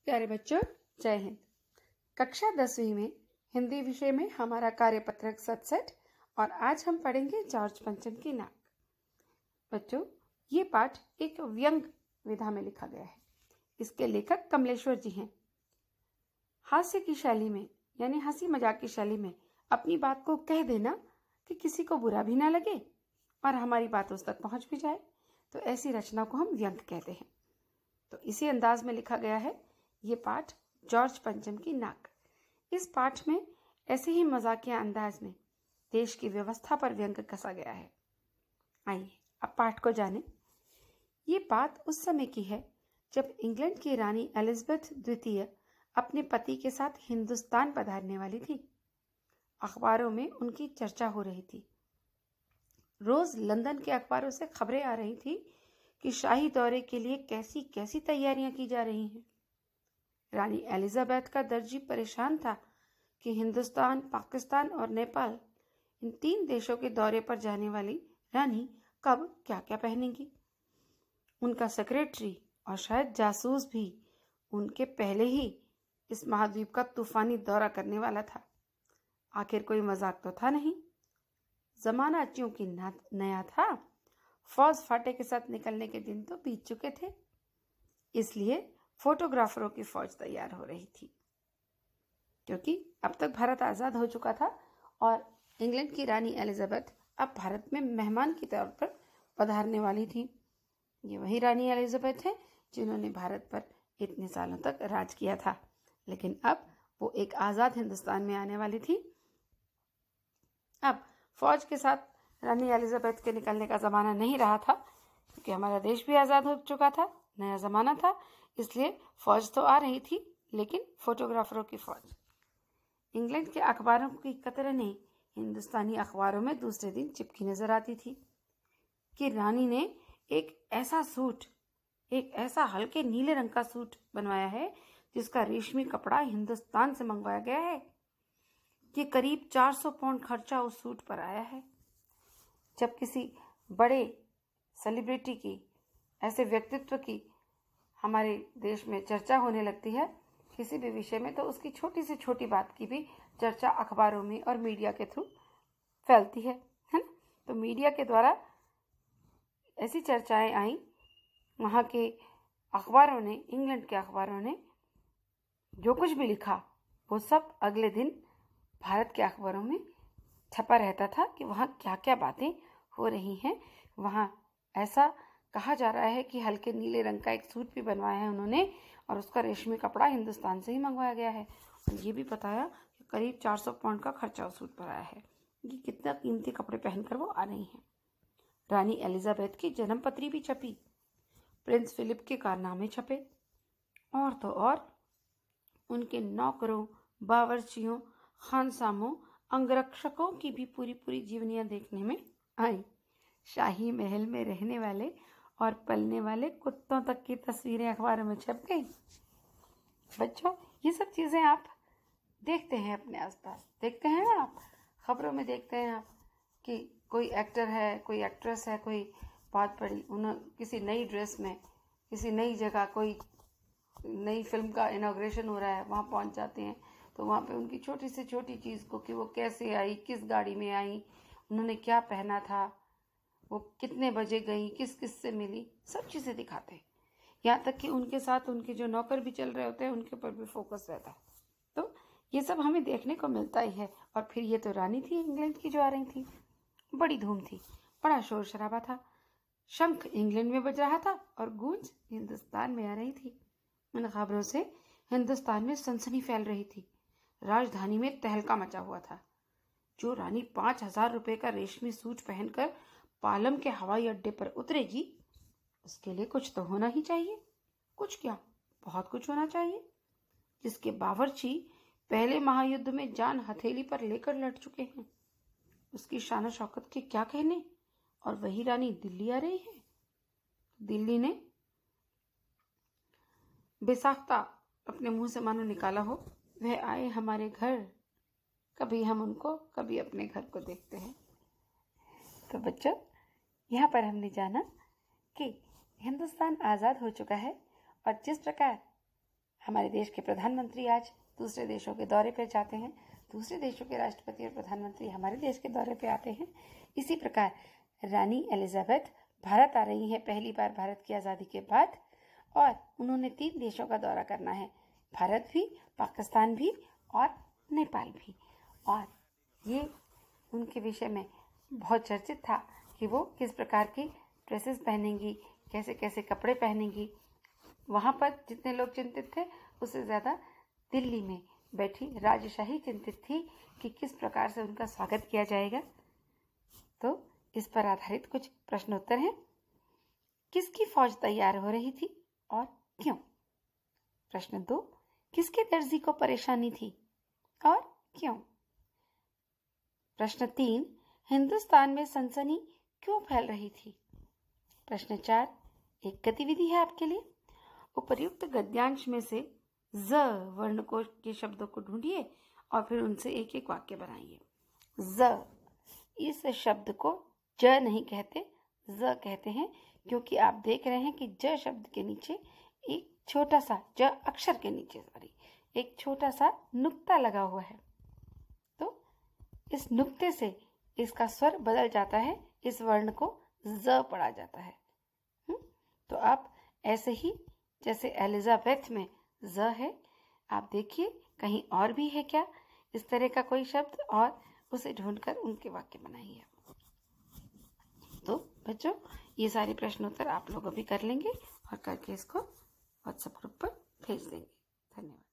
प्यारे बच्चों, जय हिंद। कक्षा 10वीं में हिंदी विषय में हमारा कार्यपत्रक 67 और आज हम पढ़ेंगे जॉर्ज पंचम की नाक। बच्चों, ये पाठ एक व्यंग विधा में लिखा गया है। इसके लेखक कमलेश्वर जी हैं। हास्य की शैली में यानी हंसी मजाक की शैली में अपनी बात को कह देना कि किसी को बुरा भी ना लगे और हमारी बात उस तक पहुंच भी जाए, तो ऐसी रचना को हम व्यंग कहते हैं। तो इसी अंदाज में लिखा गया है ये पाठ जॉर्ज पंचम की नाक। इस पाठ में ऐसे ही मजाकिया अंदाज में देश की व्यवस्था पर व्यंग कसा गया है। आइए अब पाठ को जानें। ये बात उस समय की है जब इंग्लैंड की रानी एलिजाबेथ द्वितीय अपने पति के साथ हिंदुस्तान पधारने वाली थी। अखबारों में उनकी चर्चा हो रही थी। रोज लंदन के अखबारों से खबरें आ रही थी कि शाही दौरे के लिए कैसी कैसी तैयारियां की जा रही हैं। रानी एलिजाबेथ का दर्जी परेशान था कि हिंदुस्तान, पाकिस्तान और नेपाल, इन 3 देशों के दौरे पर जाने वाली रानी कब क्या क्या पहनेगी। उनका सेक्रेटरी और शायद जासूस भी उनके पहले ही इस महाद्वीप का तूफानी दौरा करने वाला था। आखिर कोई मजाक तो था नहीं। जमाना चूंकि नया था, फौज फाटे के साथ निकलने के दिन तो बीत चुके थे, इसलिए फोटोग्राफरों की फौज तैयार हो रही थी। क्योंकि अब तक भारत आजाद हो चुका था और इंग्लैंड की रानी एलिजाबेथ अब भारत में मेहमान के तौर पर पधारने वाली थी। ये वही रानी एलिजाबेथ है जिन्होंने भारत पर इतने सालों तक राज किया था, लेकिन अब वो एक आजाद हिंदुस्तान में आने वाली थी। अब फौज के साथ रानी एलिजाबेथ के निकलने का जमाना नहीं रहा था, क्योंकि हमारा देश भी आजाद हो चुका था, नया जमाना था, इसलिए फौज तो आ रही थी, लेकिन फोटोग्राफरों की फौज। इंग्लैंड के अखबारों की कतरनें हिंदुस्तानी अखबारों में दूसरे दिन चिपकी नजर आती थी कि रानी ने एक ऐसा हल्के नीले रंग का सूट बनवाया है जिसका रेशमी कपड़ा हिंदुस्तान से मंगवाया गया है। कि करीब 400 पाउंड खर्चा उस सूट पर आया है। जब किसी बड़े सेलिब्रिटी की, ऐसे व्यक्तित्व की हमारे देश में चर्चा होने लगती है किसी भी विषय में, तो उसकी छोटी से छोटी बात की भी चर्चा अखबारों में और मीडिया के थ्रू फैलती है ना। तो मीडिया के द्वारा ऐसी चर्चाएं आई, वहाँ के अखबारों ने, इंग्लैंड के अखबारों ने जो कुछ भी लिखा वो सब अगले दिन भारत के अखबारों में छपा रहता था कि वहाँ क्या क्या बातें हो रही हैं। वहाँ ऐसा कहा जा रहा है कि हल्के नीले रंग का एक सूट भी बनवाया है उन्होंने और उसका रेशमी कपड़ा हिंदुस्तान से ही मंगवाया गया है। और ये भी बताया कि करीब 400 पाउंड का खर्चा उस सूट पर आया है। ये कितना कीमती कपड़े पहनकर वो आ रही हैं। रानी एलिजाबेथ की जन्मपत्री भी छपी, प्रिंस फिलिप के कारनामे छपे, और तो और उनके नौकरों, बावर्चियों, खानसामों, अंगरक्षकों की भी पूरी जीवनियां देखने में आई। शाही महल में रहने वाले और पलने वाले कुत्तों तक की तस्वीरें अखबारों में छप गई। बच्चों, ये सब चीजें आप देखते हैं अपने आसपास, देखते हैं ना, आप खबरों में देखते हैं आप कि कोई एक्टर है, कोई एक्ट्रेस है, कोई बहुत बड़ी, किसी नई ड्रेस में, किसी नई जगह, कोई नई फिल्म का इनॉग्रेशन हो रहा है, वहाँ पहुँच जाते हैं। तो वहाँ पे उनकी छोटी से छोटी चीज़ को, कि वो कैसे आई, किस गाड़ी में आई, उन्होंने क्या पहना था, वो कितने बजे गई, किस किस से मिली, सब चीज़ें दिखाते हैं। यहाँ तक कि उनके साथ उनके जो नौकर भी चल रहे होते हैं उनके ऊपर भी फोकस रहता है। तो ये सब हमें देखने को मिलता ही है। और फिर ये तो रानी थी इंग्लैंड की जो आ रही थी, बड़ी धूम थी, बड़ा शोर शराबा था। शंख इंग्लैंड में बज रहा था और गूंज हिंदुस्तान में आ रही थी। इन खबरों से हिंदुस्तान में सनसनी फैल रही थी। राजधानी में तहलका मचा हुआ था। जो रानी 5000 रुपए का रेशमी सूट पहनकर पालम के हवाई अड्डे पर उतरेगी, उसके लिए कुछ तो होना ही चाहिए। कुछ क्या, बहुत कुछ होना चाहिए। जिसके बावर्ची पहले महायुद्ध में जान हथेली पर लेकर लड़ चुके हैं, उसकी शान शौकत के क्या कहने। और वही रानी दिल्ली आ रही है। दिल्ली ने बेसाख्ता अपने मुंह से मानो निकाला हो, वह आए हमारे घर, कभी हम उनको, कभी अपने घर को देखते हैं। तो बच्चों, यहाँ पर हमने जाना कि हिंदुस्तान आज़ाद हो चुका है और जिस प्रकार हमारे देश के प्रधानमंत्री आज दूसरे देशों के दौरे पर जाते हैं, दूसरे देशों के राष्ट्रपति और प्रधानमंत्री हमारे देश के दौरे पे आते हैं। इसी प्रकार रानी एलिजाबेथ भारत आ रही हैं पहली बार भारत की आज़ादी के बाद, और उन्होंने 3 देशों का दौरा करना है, भारत भी, पाकिस्तान भी और नेपाल भी। और ये उनके विषय में बहुत चर्चित था कि वो किस प्रकार की ड्रेसेस पहनेंगी, कैसे कैसे कपड़े पहनेंगी। वहाँ पर जितने लोग चिंतित थे उससे ज़्यादा दिल्ली में बैठी राजशाही चिंतित थी कि किस प्रकार से उनका स्वागत किया जाएगा। तो इस पर आधारित कुछ प्रश्नोत्तर हैं। किसकी फौज तैयार हो रही थी और क्यों? प्रश्न 2, किसके दर्जी को परेशानी थी और क्यों? प्रश्न 3, हिंदुस्तान में सनसनी क्यों फैल रही थी? प्रश्न 4, एक गतिविधि है आपके लिए। उपर्युक्त गद्यांश में से ज वर्ण कोश के शब्दों को ढूंढिए और फिर उनसे एक एक वाक्य बनाइए। ज, इस शब्द को ज नहीं कहते, ज कहते हैं, क्योंकि आप देख रहे हैं कि ज शब्द के नीचे एक छोटा सा, ज अक्षर के नीचे एक छोटा सा नुक्ता लगा हुआ है। तो इस नुक्ते से इसका स्वर बदल जाता है, इस वर्ण को ज पढ़ा जाता है। तो आप ऐसे ही जैसे एलिजाबेथ में ज है, आप देखिए कहीं और भी है क्या इस तरह का कोई शब्द, और उसे ढूंढकर उनके वाक्य बनाइए। तो बच्चों, ये सारे प्रश्नोत्तर आप लोग अभी कर लेंगे और करके इसको व्हाट्सएप ग्रुप पर भेज देंगे। धन्यवाद।